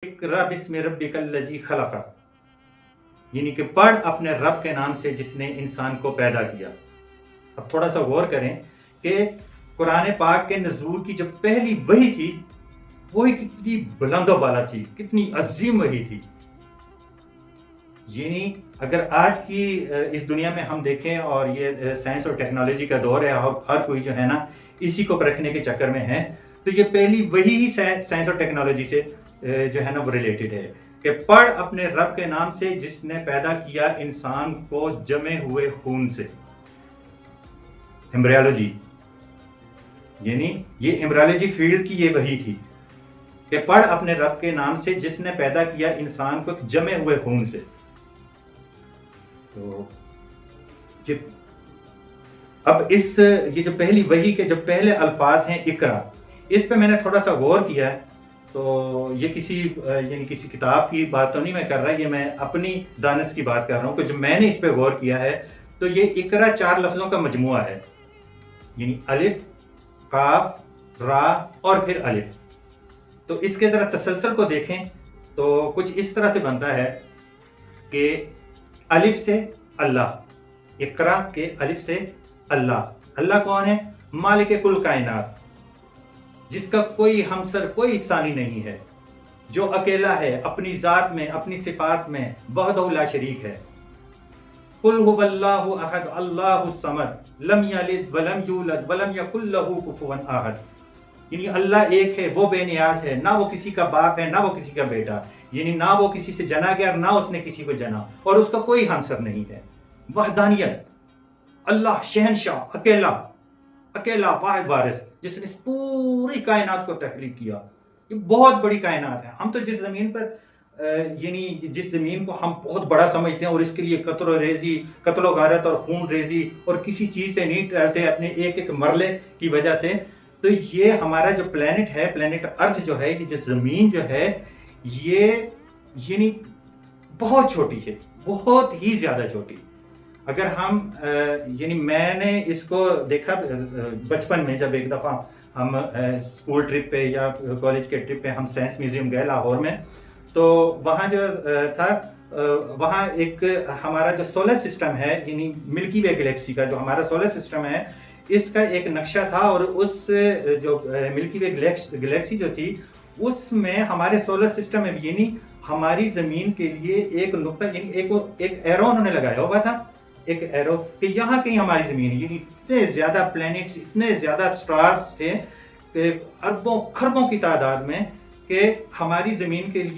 اقرا بسم ربک الذی خلق، یعنی کہ پڑھ اپنے رب کے نام سے جس نے انسان کو پیدا کیا۔ اب تھوڑا سا غور کریں کہ قرآن پاک کے نزول کی جو پہلی وحی تھی وہ کتنی بلند و بالا تھی، کتنی عظیم وحی تھی۔ یعنی اگر آج کی اس دنیا میں ہم دیکھیں اور یہ سائنس اور ٹیکنالوجی کا دور ہے اور ہر کوئی جو ہے نا اسی کو پرکھنے کے چکر میں ہے، تو یہ پہلی وحی ہی سائنس اور ٹیکنالوجی سے جو ہے نا وہ ریلیٹڈ ہے کہ پڑھ اپنے رب کے نام سے جس نے پیدا کیا انسان کو جمے ہوئے خون سے۔ ایمبریالوجی، یعنی یہ ایمبریالوجی فیلڈ کی یہ وحی تھی کہ پڑھ اپنے رب کے نام سے جس نے پیدا کیا انسان کو جمے ہوئے خون سے۔ تو اب یہ جو پہلی وحی کے جو پہلے الفاظ ہیں اقرا، اس پہ میں نے تھوڑا سا غور کیا ہے۔ تو یہ کسی کتاب کی بات تو نہیں میں کر رہا، یہ میں اپنی دانش کی بات کر رہا ہوں کہ جو میں نے اس پہ غور کیا ہے تو یہ اقرا 4 لفظوں کا مجموعہ ہے، یعنی الف، قاف، را اور پھر الف۔ تو اس کے ذرا تسلسل کو دیکھیں تو کچھ اس طرح سے بنتا ہے کہ الف سے اللہ، اقرا کے الف سے اللہ۔ اللہ کون ہے؟ مالک کل کائنات، جس کا کوئی ہمسر، کوئی ثانی نہیں ہے، جو اکیلا ہے اپنی ذات میں، اپنی صفات میں، وحدہ لا شریک ہے۔ قل هو اللہ احد اللہ الصمد لم یلد ولم یولد ولم یکن لہ کفوا احد، یعنی اللہ ایک ہے، وہ بے نیاز ہے، نہ وہ کسی کا باپ ہے نہ وہ کسی کا بیٹا، یعنی نہ وہ کسی سے جنا گیا نہ اس نے کسی کو جنا، اور اس کا کوئی ہمسر نہیں ہے۔ وحدانیت، اللہ شہنشاہ، اکیلا واحد وارث، جس نے اس پوری کائنات کو تخلیق کیا۔ یہ بہت بڑی کائنات ہے۔ ہم تو جس زمین پر جس زمین کو ہم بہت بڑا سمجھتے ہیں اور اس کے لیے قتل و غارت اور خون ریزی اور کسی چیز سے نہیں ٹلتے اپنے ایک ایک مرلے کی وجہ سے، تو یہ ہمارا جو پلانٹ ہے، پلانٹ ارتھ جو ہے، یہ جو زمین جو ہے، یہ یعنی بہت چھوٹی ہے، بہت ہی زیادہ چھوٹی۔ اگر ہم یعنی میں نے اس کو دیکھا بچپن میں، جب ایک دفعہ ہم اسکول ٹرپ پہ یا کالج کے ٹرپ پہ ہم سائنس میوزیم گئے لاہور میں، تو وہاں جو تھا وہاں ایک ہمارا جو سولر سسٹم ہے، یعنی ملکی وے گلیکسی کا جو ہمارا سولر سسٹم ہے، اس کا ایک نقشہ تھا، اور اس جو ملکی وے گلیکسی جو تھی اس میں ہمارے سولر سسٹم میں یعنی ہماری زمین کے لیے ایک نقطہ، یعنی ایک ایرو انہوں نے لگایا ہوا تھا، ایک ایرو کہ یہاں کہیں ہماری زمین، یعنی اتنے زیادہ پلانٹس، اتنے زیادہ سٹارز تھے کہ اربوں خربوں کی تعداد میں، کہ ہماری زمین کے لیے